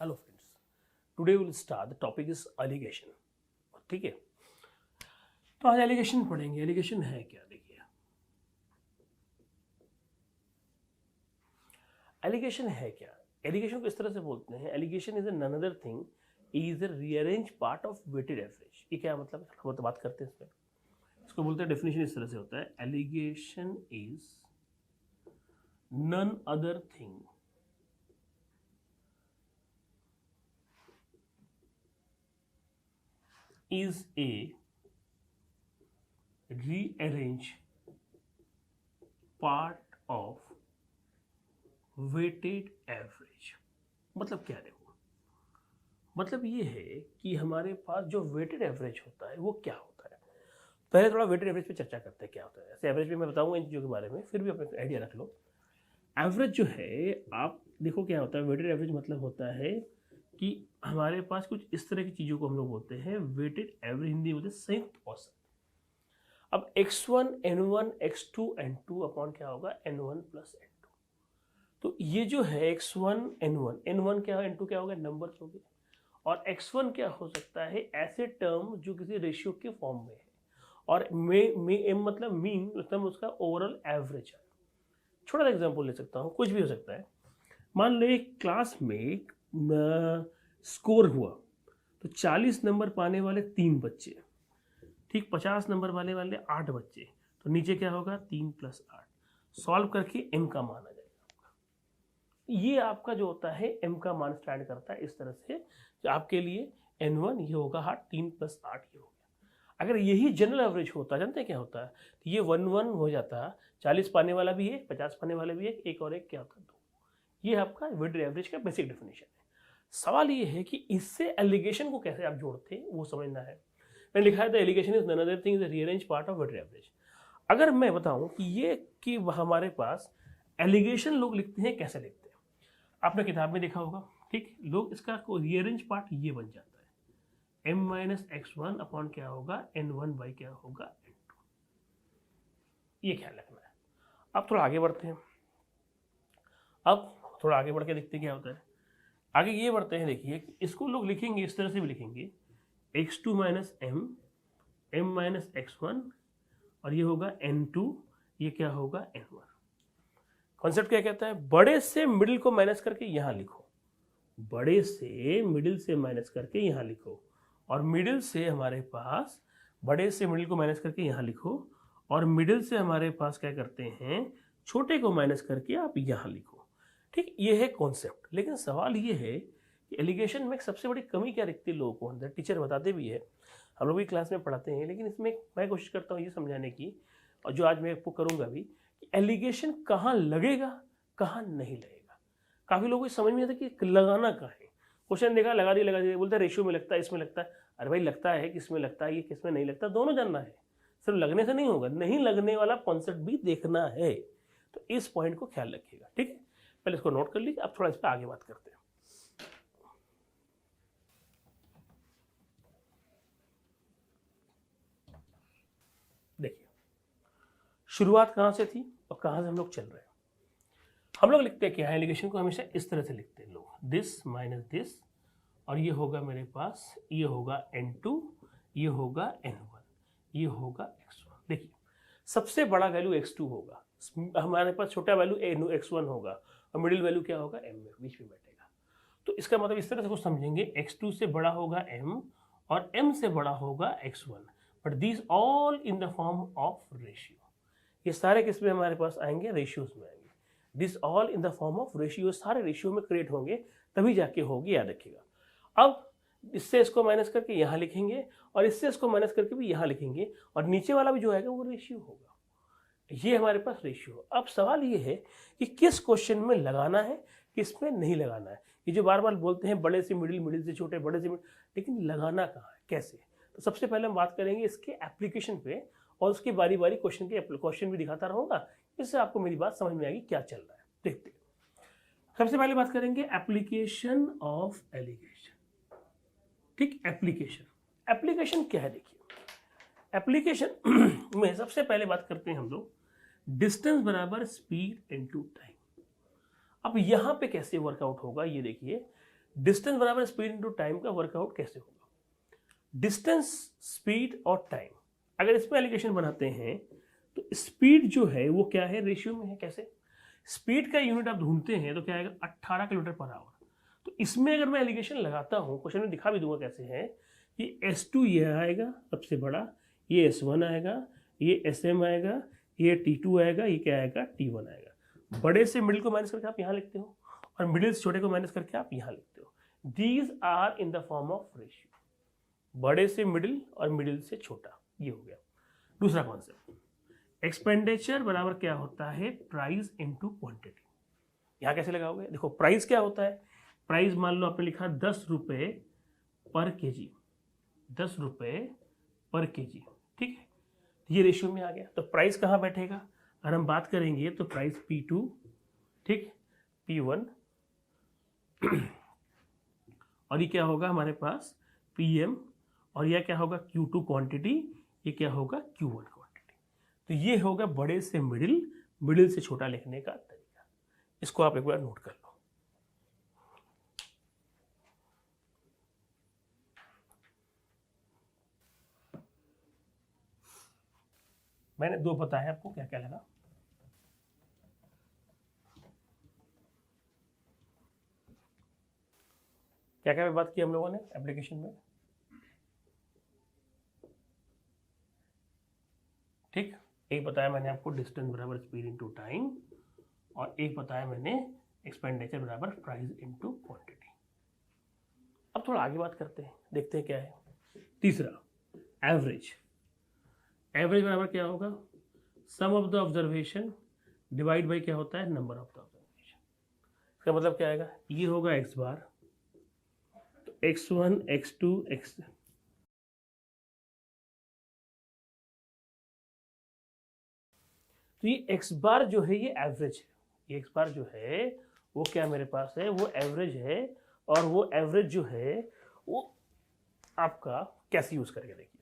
Hello friends, today will start the topic is alligation. ठीक है, तो आज एलिगेशन पढ़ेंगे। एलिगेशन है क्या? देखिए, एलिगेशन है क्या? एलिगेशन को इस तरह से बोलते हैं, alligation is none other thing is a rearrange part of weighted average. ये क्या मतलब है, वो तो बात करते हैं इसमें। इसको बोलते हैं, डेफिनेशन इस तरह से होता है, alligation is none other thing is a rearrange part of weighted average। मतलब क्या देखो, मतलब ये है कि हमारे पास जो वेटेड एवरेज होता है वो क्या होता है। पहले थोड़ा वेटेड एवरेज पे चर्चा करते हैं क्या होता है। ऐसे एवरेज में मैं बताऊंगा इन चीज़ों के बारे में, फिर भी अपने आइडिया रख लो। एवरेज जो है, आप देखो क्या होता है। वेटेड एवरेज मतलब होता है कि हमारे पास कुछ इस तरह की चीज़ों को हम लोग बोलते हैं वेटेड एवरेज, हिंदी बोलते हैं संयुक्त औसत। अब x1 n1 x2 n2 upon क्या होगा n1 प्लस n2। तो ये जो है x1 n1 क्या है, n2 क्या होगा, नंबर्स हो गए। और x1 क्या हो सकता है, ऐसे टर्म जो किसी रेशियो के फॉर्म में है, और m मतलब मीन, मतलब उसका ओवरऑल एवरेज है। छोटा सा एग्जांपल ले सकता हूँ, कुछ भी हो सकता है। मान लो एक क्लास में स्कोर हुआ तो 40 नंबर पाने वाले 3 बच्चे, ठीक 50 नंबर वाले 8 बच्चे, तो नीचे क्या होगा 3 प्लस 8। सॉल्व करके m का मान आ जाएगा। ये आपका जो होता है m का मान स्टैंड करता है इस तरह से, जो आपके लिए n1 ये होगा 3 प्लस 8 ये हो गया। अगर यही जनरल एवरेज होता, जानते हैं क्या होता है, तो ये 1 हो जाता, 40 पाने वाला भी है, 50 पाने वाला भी है, एक और एक क्या होता है 2। ये आपका वेटेड एवरेज का बेसिक डेफिनेशन है। सवाल ये है कि इससे एलिगेशन को कैसे आप जोड़ते हैं वो समझना है। मैंने लिखा है the alligation is none other thing is a rearrange part of weighted average. अगर मैं बताऊं कि ये कि हमारे पास एलिगेशन लोग लिखते हैं, कैसे लिखते हैं, आपने किताब में देखा होगा। ठीक, लोग इसका रीअरेंज पार्ट ये बन जाता है m माइनस x1 अपॉन क्या होगा n1 बाई क्या होगा n2। ये ख्याल रखना है। अब थोड़ा आगे बढ़ते हैं, अब थोड़ा आगे बढ़ के देखते हैं क्या होता है। आगे ये बढ़ते हैं, देखिए इसको लोग लिखेंगे इस तरह से भी लिखेंगे, x2 minus m minus x1, और ये होगा n2, ये क्या होगा n1। कॉन्सेप्ट क्या कहता है, बड़े से मिडिल को माइनस करके यहां लिखो, बड़े से मिडिल से माइनस करके यहां लिखो, और मिडिल से हमारे पास बड़े से मिडिल को माइनस करके यहां लिखो, और मिडिल से हमारे पास क्या करते हैं, छोटे को माइनस करके आप यहां लिखो। ठीक, ये है कॉन्सेप्ट। लेकिन सवाल ये है कि एलिगेशन में सबसे बड़ी कमी क्या दिखती है लोगों को अंदर, टीचर बताते भी है, हम लोग भी क्लास में पढ़ाते हैं, लेकिन इसमें मैं कोशिश करता हूँ ये समझाने की, और जो आज मैं आपको करूँगा भी, कि एलिगेशन कहाँ लगेगा कहाँ नहीं लगेगा। काफ़ी लोगों को समझ में आता है कि लगाना कहाँ है। क्वेश्चन देखा, लगा दिया, बोलते हैं रेशियो में लगता है, इसमें लगता है। अरे भाई, लगता है किसमें लगता है, ये किसमें नहीं लगता, दोनों जानना है। सिर्फ लगने से नहीं होगा, नहीं लगने वाला कॉन्सेप्ट भी देखना है। तो इस पॉइंट को ख्याल रखिएगा। ठीक है, पहले इसको नोट कर लीजिए, अब थोड़ा इस पर आगे बात करते हैं। देखिए, शुरुआत कहाँ से थी और कहाँ से हम लोग चल रहे हैं। हम लोग लिखते हैं क्या है, एलिगेशन को हमेशा इस तरह से लिखते हैं लोग, दिस माइनस दिस, और ये होगा मेरे पास, ये होगा n2, ये होगा n1, ये होगा x1। देखिए, सबसे बड़ा वैल्यू x2 होगा, हमारे पास छोटा वैल्यू x1 होगा, और मिडिल वैल्यू क्या होगा m में, बीच में बैठेगा। तो इसका मतलब इस तरह से कुछ समझेंगे, x2 से बड़ा होगा m, और m से बड़ा होगा x1, but this all in the form of ratio. ये सारे किस में हमारे पास आएंगे, रेशियोज में आएंगे। This all in the form of ratio, सारे रेशियो में क्रिएट होंगे, तभी जाके होगी, याद रखिएगा। अब इससे इसको माइनस करके यहाँ लिखेंगे, और इससे इसको माइनस करके भी यहाँ लिखेंगे, और नीचे वाला भी जो आएगा वो रेशियो होगा। ये हमारे पास रेशियो। अब सवाल ये है कि किस क्वेश्चन में लगाना है, किस में नहीं लगाना है। ये जो बार बार बोलते हैं बड़े से मिडिल, मिडिल से छोटे, बड़े से मिडिल, लेकिन लगाना कहाँ है, कैसे। तो सबसे पहले हम बात करेंगे इसके एप्लीकेशन पे, और उसकी बारी बारी क्वेश्चन भी दिखाता रहूँगा, इससे आपको मेरी बात समझ में आएगी क्या चल रहा है। देखते हैं, सबसे पहले बात करेंगे एप्लीकेशन ऑफ एलिगेशन। ठीक, एप्लीकेशन क्या है। देखिए, एप्लीकेशन में सबसे पहले बात करते हैं हम लोग, डिस्टेंस बराबर स्पीड इनटू टाइम। अब यहाँ पे कैसे वर्कआउट होगा ये देखिए, डिस्टेंस बराबर स्पीड इनटू टाइम का वर्कआउट कैसे होगा? डिस्टेंस, स्पीड और टाइम, अगर इसमें एलिगेशन बनाते हैं तो स्पीड जो है वो क्या है, रेशियो में है। कैसे? स्पीड का यूनिट आप ढूंढते हैं तो क्या आएगा, 18 किलोमीटर पर आवर। तो इसमें अगर मैं एलिगेशन लगाता हूँ, क्वेश्चन में दिखा भी दूंगा कैसे है, कि S2 ये आएगा सबसे बड़ा, ये S1 आएगा, ये SM आएगा, ये T2 आएगा, ये क्या आएगा, T1 आएगा। बड़े से मिडिल को माइनस करके आप यहाँ लिखते हो और मिडिल से छोटे को माइनस करके आप यहाँ लिखते हो। These are in the form of ratio, बड़े से मिडिल और मिडिल से छोटा, ये हो गया। दूसरा कॉन्सेप्ट, एक्सपेंडिचर बराबर क्या होता है, प्राइस इनटू क्वांटिटी। यहाँ कैसे लगाओगे? देखो प्राइस क्या होता है, प्राइस मान लो आपने लिखा 10 रुपये पर केजी, 10 रुपये पर केजी, ठीक है, ये रेशियो में आ गया। तो प्राइस कहाँ बैठेगा? अगर हम बात करेंगे तो प्राइस P2, ठीक, P1 और ये क्या होगा हमारे पास PM, और यह क्या होगा Q2 क्वांटिटी, ये क्या होगा Q1 क्वांटिटी। तो ये होगा बड़े से मिडिल, मिडिल से छोटा लिखने का तरीका। इसको आप एक बार नोट कर लो। मैंने दो बताया आपको, क्या क्या लगा। क्या क्या बात की हम लोगों ने एप्लीकेशन में, ठीक। एक बताया मैंने आपको डिस्टेंस बराबर स्पीड इनटू टाइम, और एक बताया मैंने एक्सपेंडिचर बराबर प्राइस इनटू क्वांटिटी। अब थोड़ा आगे बात करते हैं, देखते हैं क्या है। तीसरा, एवरेज। एवरेज बराबर क्या होगा, sum of the observation divide by क्या होता है, नंबर ऑफ द ऑब्जर्वेशन। इसका मतलब क्या आएगा, ये होगा x बार, तो x1 x2 x, तो ये x बार जो है ये एवरेज है, ये x बार जो है वो क्या मेरे पास है, वो एवरेज है। और वो एवरेज जो है वो आपका कैसे यूज करके देखिए,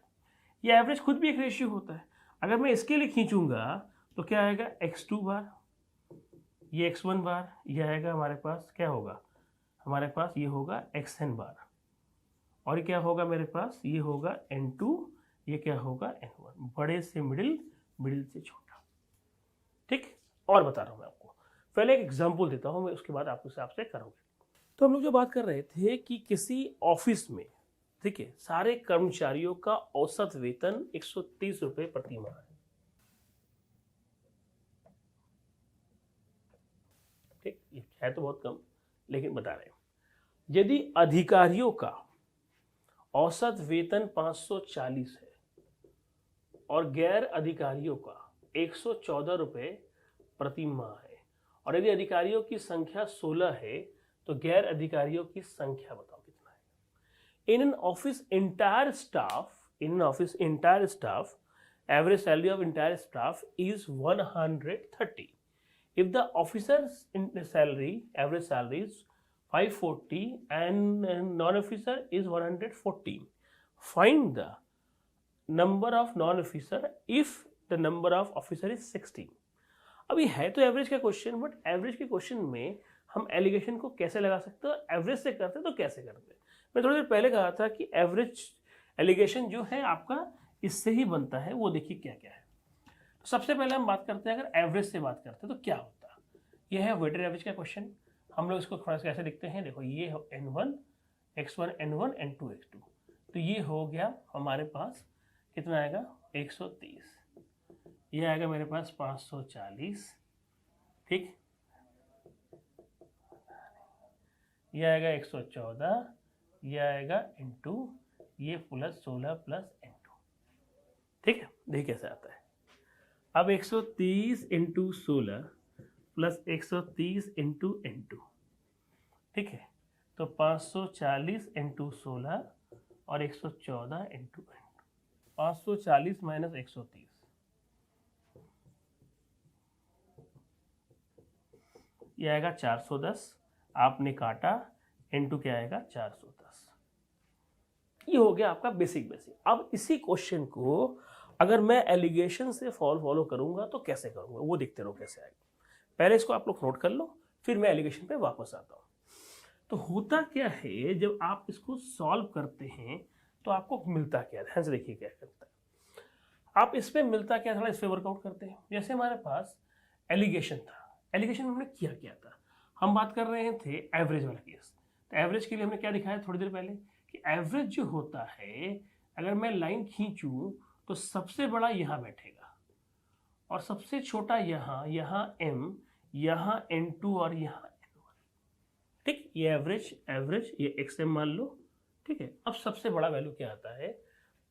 ये एवरेज खुद भी एक रेशियो होता है। अगर मैं इसके लिए खींचूंगा तो क्या आएगा, x2 बार, ये x1 बार, ये आएगा हमारे पास क्या होगा, हमारे पास ये होगा xn बार, और ये क्या होगा मेरे पास, ये होगा n2, ये क्या होगा n1, बड़े से मिडिल, मिडिल से छोटा, ठीक। और बता रहा हूँ मैं आपको, पहले एक एग्जांपल देता हूँ मैं, उसके बाद आप हिसाब से करोगे। तो हम लोग जो बात कर रहे थे कि किसी ऑफिस में, ठीक है, सारे कर्मचारियों का औसत वेतन 130 रुपये प्रति माह है, ठीक। ये है तो बहुत कम, लेकिन बता रहे हैं, यदि अधिकारियों का औसत वेतन 540 है और गैर अधिकारियों का 114 रुपये प्रति माह है, और यदि अधिकारियों की संख्या 16 है तो गैर अधिकारियों की संख्या बताओ कितना है। In an office entire staff, average salary of entire staff is 130। If the officers salary, average salary is 540 and non-officer is 114. Find the number of non-officer if the number of officer is 16. अभी है तो average का question, but average के question में हम allegation को कैसे लगा सकते हैं, एवरेज से करते तो कैसे करते हैं। मैं थोड़ी देर पहले कहा था कि एवरेज एलिगेशन जो है आपका इससे ही बनता है, वो देखिए क्या क्या है। तो सबसे पहले हम बात करते हैं, अगर एवरेज से बात करते हैं तो क्या होता है। यह है वेटेड एवरेज का क्वेश्चन। हम लोग इसको थोड़ा सा कैसे लिखते हैं, देखो ये n1 x1 n1 n2 x2, तो ये हो गया हमारे पास कितना आएगा 130, ये आएगा मेरे पास 540, ठीक, ये आएगा 114, ये आएगा n2, ये प्लस 16 प्लस n2, ठीक है। देखिए कैसे आता है, अब 130 इंटू 16 प्लस 130 इंटू n2, ठीक है, तो 540 इंटू 16 और 114 इंटू n2, 540 माइनस 130, ये आएगा 410, आपने काटा, n2 क्या आएगा 410। ये हो गया आपका बेसिक। अब इसी क्वेश्चन को अगर मैं एलिगेशन से फॉलो करूंगा तो कैसे करूंगा, वो देखते रहो कैसे आएगा। पहले इसको आप लोग नोट कर लो, फिर मैं एलिगेशन पे वापस आता हूँ। तो होता क्या है जब आप इसको सॉल्व करते हैं तो आपको मिलता क्या है, ध्यान से देखिए क्या करता है। आप इस पे मिलता क्या, थोड़ा इस पे वर्कआउट करते हैं। जैसे हमारे पास एलिगेशन था, एलिगेशन में हमने किया क्या था, हम बात कर रहे थे एवरेज वाला केस। तो एवरेज के लिए हमने क्या दिखाया थोड़ी देर पहले कि एवरेज जो होता है, अगर मैं लाइन खींचूं तो सबसे बड़ा यहाँ बैठेगा और सबसे छोटा यहाँ, यहाँ m, यहाँ n2 और यहाँ n1। ठीक, ये एवरेज, एवरेज ये xm मान लो। ठीक है, अब सबसे बड़ा वैल्यू क्या आता है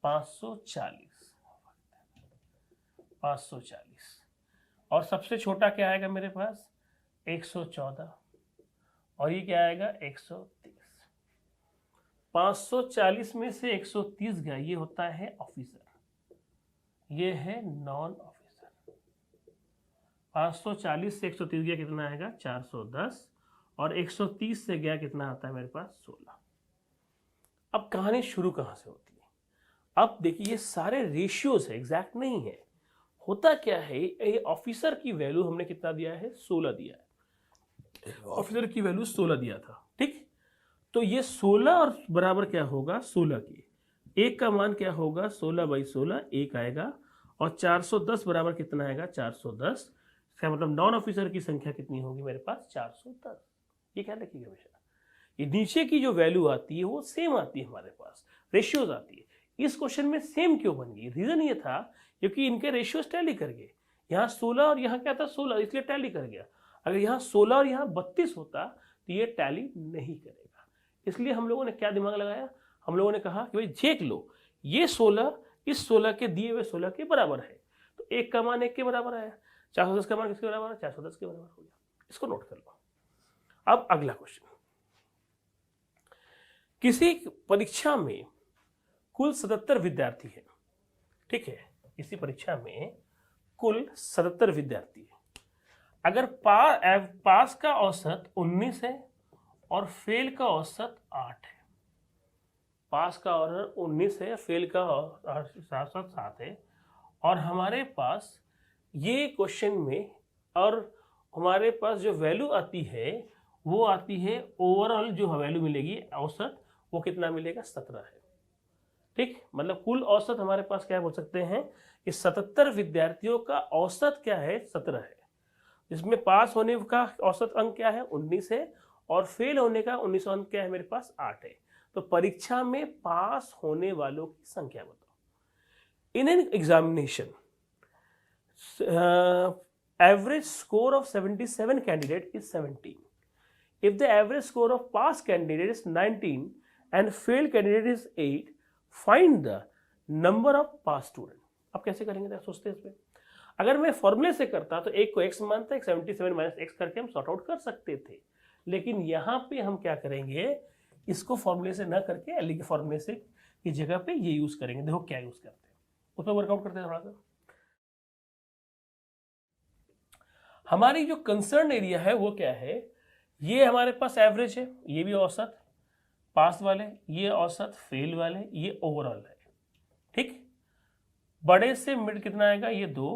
540, 540। और सबसे छोटा क्या आएगा मेरे पास 114 और ये क्या आएगा 130। 540 में से 130 गया, ये होता है ऑफिसर, ये है नॉन ऑफिसर। 540 से 130 गया कितना आएगा 410 और 130 से गया कितना आता है मेरे पास 16। अब कहानी शुरू कहां से होती है, अब देखिए ये सारे रेशियोज है, एग्जैक्ट नहीं है। होता क्या है, ये ऑफिसर की वैल्यू हमने कितना दिया है 16 दिया है, ऑफिसर की वैल्यू 16 दिया था। ठीक, तो ये 16 और बराबर क्या होगा 16 की, एक का मान क्या होगा 16/16 एक आएगा और 410 बराबर कितना आएगा 410। इसका मतलब नॉन ऑफिसर की संख्या कितनी होगी मेरे पास 410। ये क्या रखिएगा हमेशा, ये नीचे की जो वैल्यू आती है वो सेम आती है, हमारे पास रेशियोज आती है। इस क्वेश्चन में सेम क्यों बन गई, रीजन ये था क्योंकि इनके रेशियोज टैली कर गए। यहाँ 16 और यहाँ क्या था 16, इसलिए टैली कर गया। अगर यहाँ 16 और यहाँ 32 होता तो ये टैली नहीं करेगा। इसलिए हम लोगों ने क्या दिमाग लगाया, हम लोगों ने कहा कि भाई देख लो ये 16 इस 16 के दिए हुए 16 के बराबर है, तो एक का मान एक के बराबर आया, 410 का मान किसके बराबर है 410 के बराबर हो गया। इसको नोट कर लो। अब अगला क्वेश्चन, किसी परीक्षा में कुल 77 विद्यार्थी है। ठीक है, किसी परीक्षा में कुल 77 विद्यार्थी है। अगर पास का औसत 19 है और फेल का औसत 8 है, पास का औसत 19 है, फेल का औसत 7 है, और हमारे पास ये क्वेश्चन में और हमारे पास जो वैल्यू आती है वो आती है ओवरऑल, जो वैल्यू मिलेगी औसत वो कितना मिलेगा 17 है। ठीक, मतलब कुल औसत हमारे पास क्या बोल सकते हैं कि 77 विद्यार्थियों का औसत क्या है 17 है, जिसमें पास होने का औसत अंक क्या है 19 है और फेल होने का 19 अंक क्या है मेरे पास 8 है। तो परीक्षा में पास होने वालों की संख्या बताओ। In an examination average score of 77 candidate is 17. If the average score of pass candidate is 19 and fail candidate is 8, find the number of pass student. अब कैसे करेंगे सोचते हैं इस पे। अगर मैं फॉर्मूले से करता तो एक को x मानता, एक 77 माइनस x करके हम सॉर्ट आउट कर सकते थे, लेकिन यहाँ पे हम क्या करेंगे, इसको फॉर्मूले से ना करके एल के फॉर्मूले से की जगह पे ये यूज करेंगे। देखो क्या यूज करते हैं, उस पर वर्कआउट करते हैं थोड़ा सा। हमारी जो कंसर्न एरिया है वो क्या है, ये हमारे पास एवरेज है, ये भी औसत पास वाले, ये औसत फेल वाले, ये ओवरऑल है। ठीक, बड़े से मिड कितना आएगा ये 2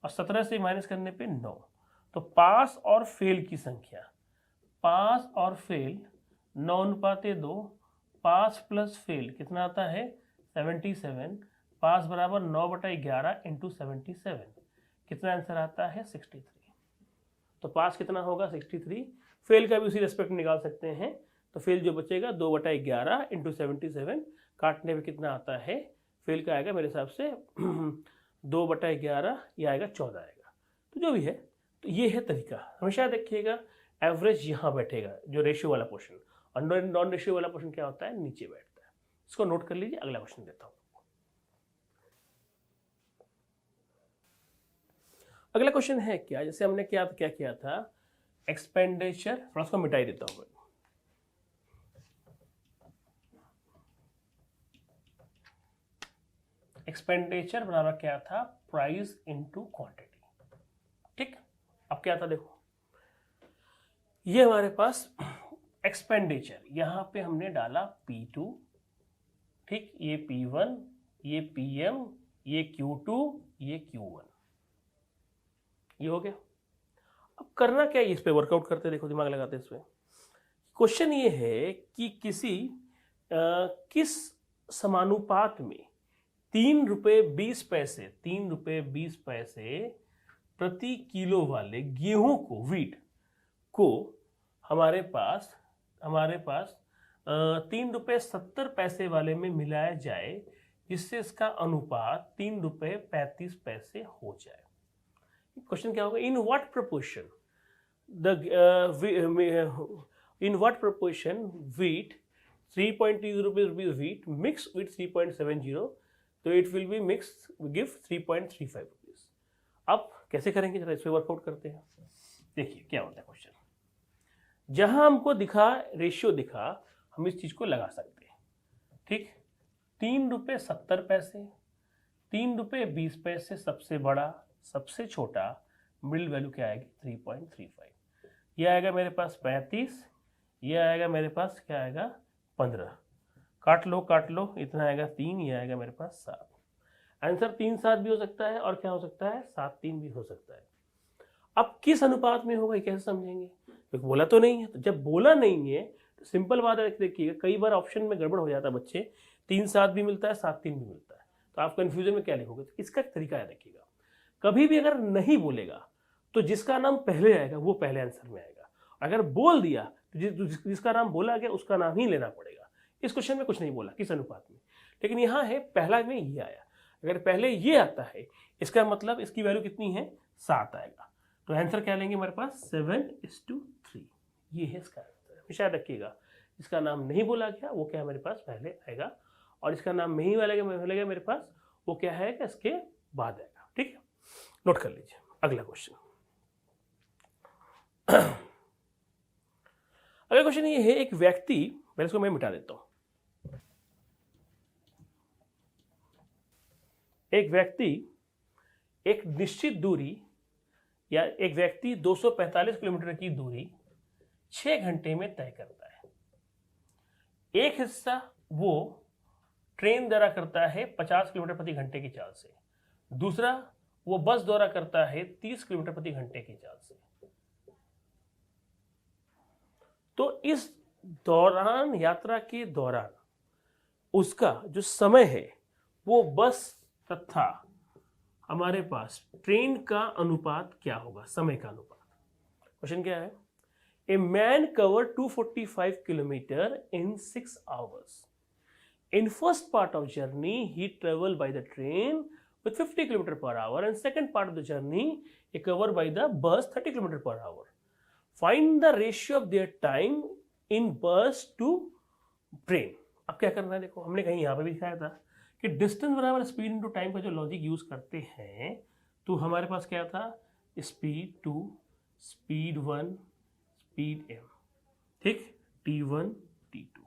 और 17 से माइनस करने पे 9। तो पास और फेल की संख्या, पास और फेल 9:2, पास प्लस फेल कितना आता है 77, पास बराबर 9/11 इंटू 77, कितना आंसर आता है 63। तो पास कितना होगा 63, फेल का भी उसी रेस्पेक्ट निकाल सकते हैं। तो फेल जो बचेगा 2/11 इंटू 77, काटने में कितना आता है, फेल का आएगा मेरे हिसाब से 2/11, ये आएगा 14 आएगा। तो जो भी है, तो ये है तरीका। हमेशा देखिएगा एवरेज यहाँ बैठेगा जो रेशियो वाला पोर्शन, और नॉन रेशियो वाला पोर्शन क्या होता है नीचे बैठता है। इसको नोट कर लीजिए। अगला क्वेश्चन देता हूँ। अगला क्वेश्चन है क्या, जैसे हमने क्या किया था एक्सपेंडिचर, थोड़ा उसको मिटाई देता हूं। एक्सपेंडिचर बराबर क्या था प्राइस इनटू क्वांटिटी। ठीक, अब क्या था देखो, ये हमारे पास एक्सपेंडिचर, यहां पे हमने डाला P2, ठीक, ये P1, ये PM, ये Q2, ये Q1, ये हो गया। अब करना क्या है, इस पे वर्कआउट करते, देखो दिमाग लगाते इस पे। क्वेश्चन ये है कि किस समानुपात में 3 रुपये 20 पैसे प्रति किलो वाले गेहूं को, वीट को हमारे पास 3 रुपये 70 पैसे वाले में मिलाया जाए, जिससे इसका अनुपात 3 रुपये 35 पैसे हो जाए। क्वेश्चन क्या होगा? In what proportion wheat 3.20 rupees wheat mix with 3.70, तो it will be mix give 3.35 rupees. अब कैसे करेंगे, जरा इस पर वर्कआउट करते हैं। देखिए क्या होता है क्वेश्चन। जहां हमको दिखा, रेशियो दिखा, हम इस चीज को लगा सकते हैं। ठीक, 3 रुपये 70 पैसे, 3 रुपये 20 पैसे सबसे बड़ा, सबसे छोटा, मिडिल वैल्यू क्या आएगी? 3.35। यह आएगा मेरे पास 35, यह आएगा मेरे पास क्या आएगा? 15। काट लो, इतना आएगा 3, यह आएगा मेरे पास 7। आंसर 3-7 भी हो सकता है और क्या हो सकता है? 7-3 भी हो सकता है। अब किस अनुपात में होगा ये कैसे समझेंगे? क्योंकि बोला तो नहीं है। तो जब बोला नहीं है तो सिंपल बात है, देखिएगा कई बार ऑप्शन में गड़बड़ हो जाता है बच्चे, 3-7 भी मिलता है, 7-3 भी मिलता है, तो आप कंफ्यूजन में क्या लिखोगे? तो इसका तरीका है, देखिएगा कभी भी अगर नहीं बोलेगा तो जिसका नाम पहले आएगा वो पहले आंसर में आएगा। अगर बोल दिया तो जिसका नाम बोला गया उसका नाम ही लेना पड़ेगा। इस क्वेश्चन में कुछ नहीं बोला किस अनुपात में, लेकिन यहाँ है पहला में ये आया। अगर पहले ये आता है इसका मतलब इसकी वैल्यू कितनी है? 7 आएगा। तो आंसर क्या लेंगे हमारे पास? 7:3। ये है इसका आंसर। हमेशा रखिएगा, इसका नाम नहीं बोला गया वो क्या मेरे पास पहले आएगा, और इसका नाम नहीं मिलेगा मेरे पास वो क्या है कि इसके बाद आएगा। ठीक है, नोट कर लीजिए। अगला क्वेश्चन, अगला क्वेश्चन ये है, एक व्यक्ति, पहले इसको मैं मिटा देता हूं। एक व्यक्ति एक निश्चित दूरी या एक व्यक्ति 245 किलोमीटर की दूरी 6 घंटे में तय करता है। एक हिस्सा वो ट्रेन द्वारा करता है 50 किलोमीटर प्रति घंटे की चाल से, दूसरा वो बस द्वारा करता है 30 किलोमीटर प्रति घंटे की चाल से। तो इस दौरान, यात्रा के दौरान उसका जो समय है वो बस तथा हमारे पास ट्रेन का अनुपात क्या होगा? समय का अनुपात। क्वेश्चन क्या है? A man cover 245 kilometre in 6 hours. In first part of journey he traveled by the train with 50 km per hour, and second part of the journey he covered by the bus 30 km per hour. Find the ratio of their time in bus to train. अब क्या करना है? देखो हमने कहीं यहाँ पे भी दिखाया था कि डिस्टेंस बराबर स्पीड इनटू टाइम का जो लॉजिक यूज करते हैं, तो हमारे पास क्या था? Speed 2, speed 1, speed m। ठीक, T1, T2।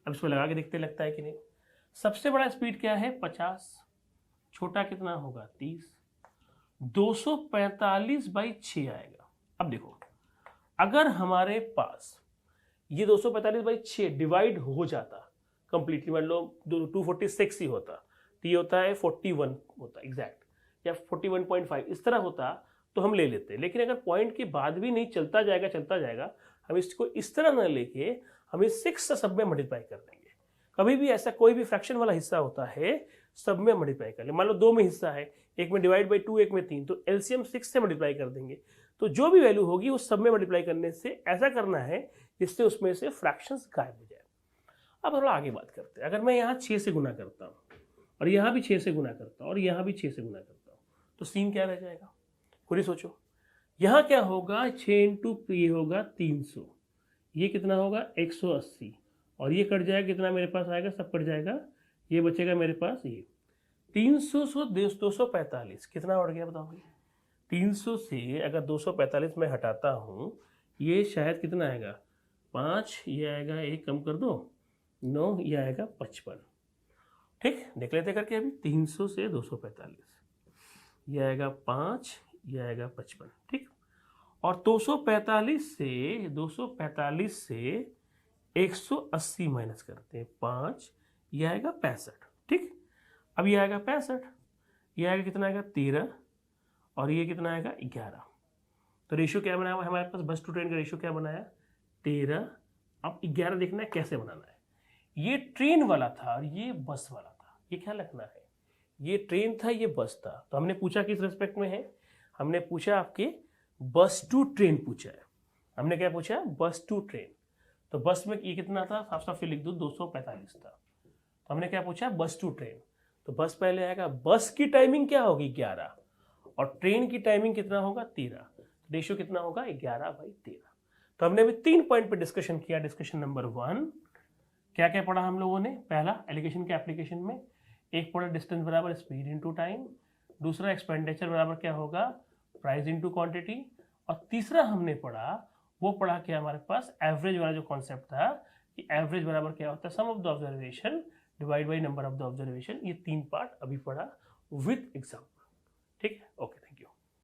अब इसको लगा के देखते लगता है कि नहीं। सबसे बड़ा स्पीड क्या है? 50। छोटा कितना होगा? 30। 245/6 आएगा। अब देखो, अगर हमारे पास ये 245/6 डिवाइड हो जाता कंप्लीटली, मान लो 246 ही होता, तो ये होता है 41 होता एग्जैक्ट, या 41.5 इस तरह होता तो हम ले लेते। लेकिन अगर पॉइंट के बाद भी नहीं, चलता जाएगा, हम इसको इस तरह ना लेके हम इस 6 से सब में मल्टीप्लाई कर देंगे। कभी भी ऐसा कोई भी फ्रैक्शन वाला हिस्सा होता है सब में मल्टीप्लाई कर ले। मान लो 2 में हिस्सा है, एक में डिवाइड बाई 2, एक में 3, तो एलसीएम 6 से मल्टीप्लाई कर देंगे। तो जो भी वैल्यू होगी उस सब में मल्टीप्लाई करने से ऐसा करना है जिससे उसमें से फ्रैक्शंस गायब हो जाए। अब थोड़ा आगे बात करते हैं। अगर मैं यहाँ 6 से गुना करता हूँ और यहाँ भी 6 से गुना करता हूँ और यहाँ भी 6 से गुना करता हूँ, तो सीन क्या रह जाएगा? खुद ही सोचो। यहाँ क्या होगा? 6 इंटू ये होगा 300, ये कितना होगा? 180, और ये कट जाएगा, कितना मेरे पास आएगा? सब कट जाएगा, ये बचेगा मेरे पास ये 300 245। कितना बढ़ गया बताओ? 300 से अगर 245 में हटाता हूँ, ये शायद कितना आएगा? 5, ये आएगा, एक कम कर दो 9, ये आएगा 55। ठीक, देख लेते करके अभी। 300 से 245, ये आएगा 5, ये आएगा 55। ठीक, और 245 से 180 माइनस करते हैं 5, ये आएगा 65। ठीक, अब ये आएगा 65, ये आएगा कितना आएगा? 13, और ये कितना आएगा? 11। तो रेशियो क्या बनाया हमारे पास? बस टू ट्रेन का रेशियो क्या बनाया? 13 अब 11 देखना है कैसे बनाना है। ये ट्रेन वाला था और ये बस वाला था, ये ख्याल रखना है। ये ट्रेन था, ये बस था। तो हमने पूछा किस रेस्पेक्ट में है, हमने पूछा आपके बस टू ट्रेन पूछा है। हमने क्या पूछा, बस टू ट्रेन। तो बस में ये कितना था, साफ साफ लिख दो 245 था। तो हमने क्या पूछा, बस टू ट्रेन। तो बस पहले आएगा, बस की टाइमिंग क्या होगी 11 और ट्रेन की टाइमिंग कितना होगा 13। रेशियो कितना होगा 11/13। तो हमने अभी 3 पॉइंट पे डिस्कशन किया। डिस्कशन नंबर 1 क्या क्या पढ़ा हम लोगों ने, पहला एलिगेशन के एप्लीकेशन में एक पढ़ा डिस्टेंस बराबर स्पीड इनटू टाइम, दूसरा एक्सपेंडिचर बराबर क्या होगा प्राइस इनटू क्वांटिटी, और तीसरा हमने पढ़ा वो पढ़ा कि हमारे पास एवरेज वाला जो कॉन्सेप्ट था कि एवरेज बराबर क्या होता है sum of the observation divide by number of the observation. ये 3 पार्ट अभी पढ़ा विद एग्जाम्पल। ठीक है, ओके।